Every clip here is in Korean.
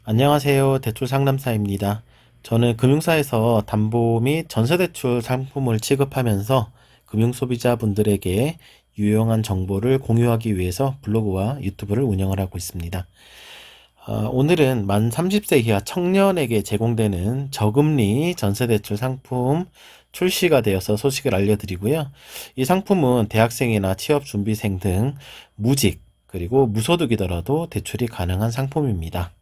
안녕하세요. 대출 상담사입니다. 저는 금융사에서 담보 및 전세대출 상품을 취급하면서 금융소비자분들에게 유용한 정보를 공유하기 위해서 블로그와 유튜브를 운영을 하고 있습니다. 오늘은 만 30세 이하 청년에게 제공되는 저금리 전세대출 상품 출시가 되어서 소식을 알려드리고요. 이 상품은 대학생이나 취업준비생 등 무직 그리고 무소득이더라도 대출이 가능한 상품입니다.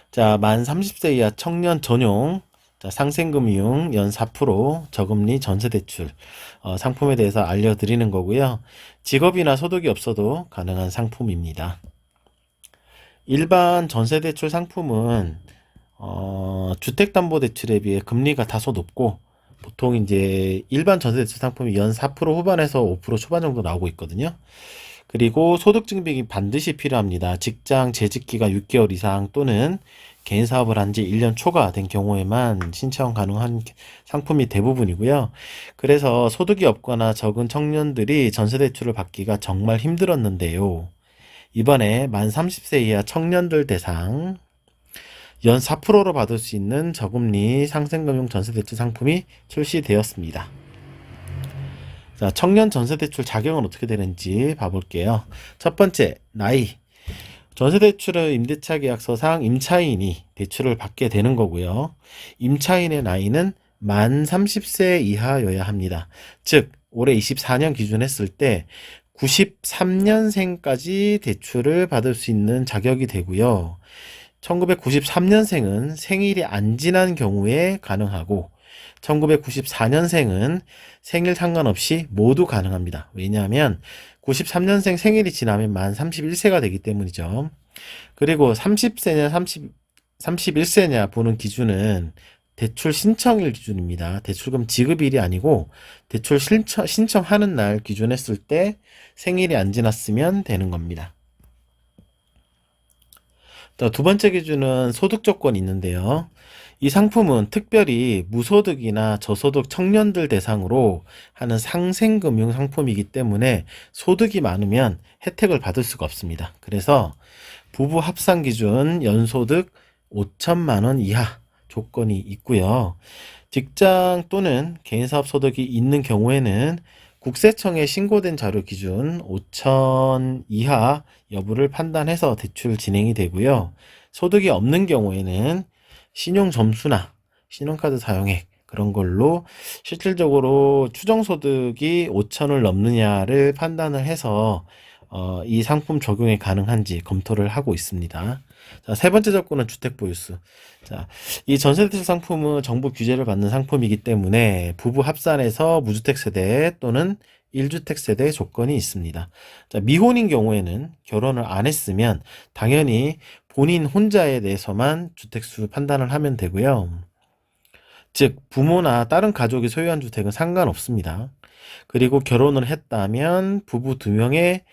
자, 만 30세 이하 청년 전용 상생금융 연 4% 저금리 전세대출 상품에 대해서 알려드리는 거고요. 직업이나 소득이 없어도 가능한 상품입니다. 일반 전세대출 상품은 주택담보대출에 비해 금리가 다소 높고 보통 이제 일반 전세대출 상품이 연 4% 후반에서 5% 초반 정도 나오고 있거든요. 그리고 소득증빙이 반드시 필요합니다. 직장 재직기가 6개월 이상 또는 개인 사업을 한 지 1년 초과된 경우에만 신청 가능한 상품이 대부분이고요. 그래서 소득이 없거나 적은 청년들이 전세대출을 받기가 정말 힘들었는데요. 이번에 만 30세 이하 청년들 대상 연 4%로 받을 수 있는 저금리 상생금융 전세대출 상품이 출시되었습니다. 자, 청년 전세대출 자격은 어떻게 되는지 봐볼게요. 첫 번째, 나이. 전세대출은 임대차 계약서상 임차인이 대출을 받게 되는 거고요. 임차인의 나이는 만 30세 이하여야 합니다. 즉, 올해 24년 기준 했을 때 93년생까지 대출을 받을 수 있는 자격이 되고요. 1993년생은 생일이 안 지난 경우에 가능하고 1994년생은 생일 상관없이 모두 가능합니다. 왜냐하면 93년생 생일이 지나면 만 31세가 되기 때문이죠. 그리고 30세냐 31세냐 보는 기준은 대출 신청일 기준입니다. 대출금 지급일이 아니고 대출 신청하는 날 기준했을 때 생일이 안 지났으면 되는 겁니다. 두 번째 기준은 소득 조건이 있는데요. 이 상품은 특별히 무소득이나 저소득 청년들 대상으로 하는 상생금융 상품이기 때문에 소득이 많으면 혜택을 받을 수가 없습니다. 그래서 부부 합산 기준 연소득 5천만 원 이하 조건이 있고요. 직장 또는 개인사업 소득이 있는 경우에는 국세청에 신고된 자료 기준 5천 이하 여부를 판단해서 대출 진행이 되고요. 소득이 없는 경우에는 신용 점수나 신용카드 사용액 그런 걸로 실질적으로 추정소득이 5천을 넘느냐를 판단을 해서 이 상품 적용이 가능한지 검토를 하고 있습니다. 자, 세 번째 조건은 주택보유수. 자, 이 전세대출 상품은 정부 규제를 받는 상품이기 때문에 부부 합산해서 무주택 세대 또는 1주택 세대의 조건이 있습니다. 자, 미혼인 경우에는 결혼을 안 했으면 당연히 본인 혼자에 대해서만 주택수 판단을 하면 되고요. 즉 부모나 다른 가족이 소유한 주택은 상관없습니다. 그리고 결혼을 했다면 부부 2명의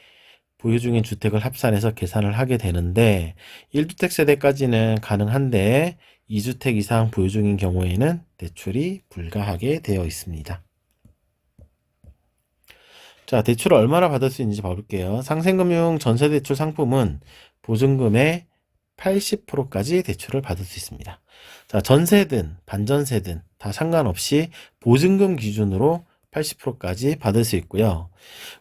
보유 중인 주택을 합산해서 계산을 하게 되는데 1주택 세대까지는 가능한데 2주택 이상 보유 중인 경우에는 대출이 불가하게 되어 있습니다. 자, 대출을 얼마나 받을 수 있는지 봐볼게요. 상생금융 전세대출 상품은 보증금의 80%까지 대출을 받을 수 있습니다. 자, 전세든 반전세든 다 상관없이 보증금 기준으로 80%까지 받을 수 있고요.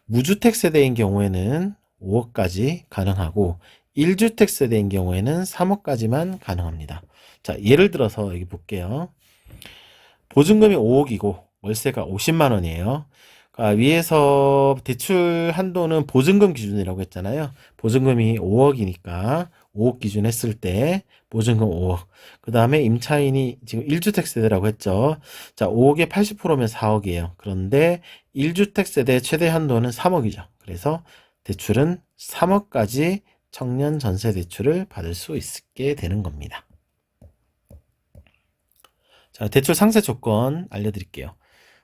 무주택 세대인 경우에는 5억까지 가능하고 1주택 세대인 경우에는 3억까지만 가능합니다. 자, 예를 들어서 여기 볼게요. 보증금이 5억이고 월세가 50만 원이에요. 그러니까 위에서 대출 한도는 보증금 기준이라고 했잖아요. 보증금이 5억이니까 5억 기준 했을 때 보증금 5억. 그 다음에 임차인이 지금 1주택 세대라고 했죠. 자, 5억에 80%면 4억이에요. 그런데 1주택 세대 최대 한도는 3억이죠. 그래서 대출은 3억까지 청년 전세 대출을 받을 수 있게 되는 겁니다. 자, 대출 상세 조건 알려드릴게요.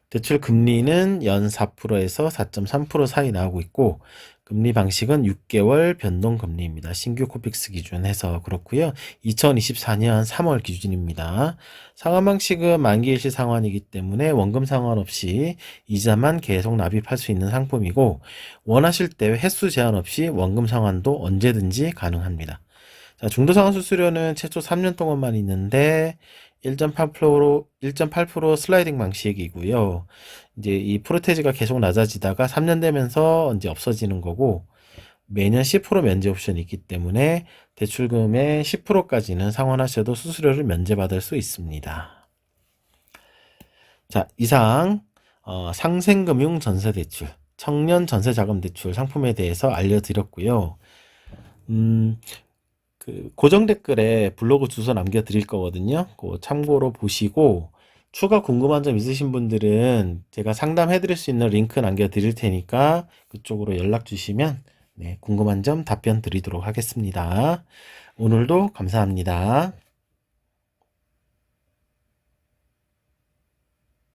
대출 금리는 연 4%에서 4.3% 사이 나오고 있고 금리 방식은 6개월 변동금리입니다. 신규 코픽스 기준 해서 그렇고요. 2024년 3월 기준입니다. 상환 방식은 만기일시 상환이기 때문에 원금 상환 없이 이자만 계속 납입할 수 있는 상품이고 원하실 때 횟수 제한 없이 원금 상환도 언제든지 가능합니다. 자, 중도상환 수수료는 최초 3년 동안만 있는데 1.8% 슬라이딩 방식이고요. 이제 이 프로테지가 계속 낮아지다가 3년 되면서 이제 없어지는 거고, 매년 10% 면제 옵션이 있기 때문에 대출금의 10%까지는 상환하셔도 수수료를 면제받을 수 있습니다. 자, 이상 상생금융 전세대출, 청년 전세자금대출 상품에 대해서 알려드렸고요. 그 고정 댓글에 블로그 주소 남겨드릴 거거든요. 그 참고로 보시고, 추가 궁금한 점 있으신 분들은 제가 상담해드릴 수 있는 링크 남겨드릴 테니까 그쪽으로 연락 주시면 네, 궁금한 점 답변 드리도록 하겠습니다. 오늘도 감사합니다.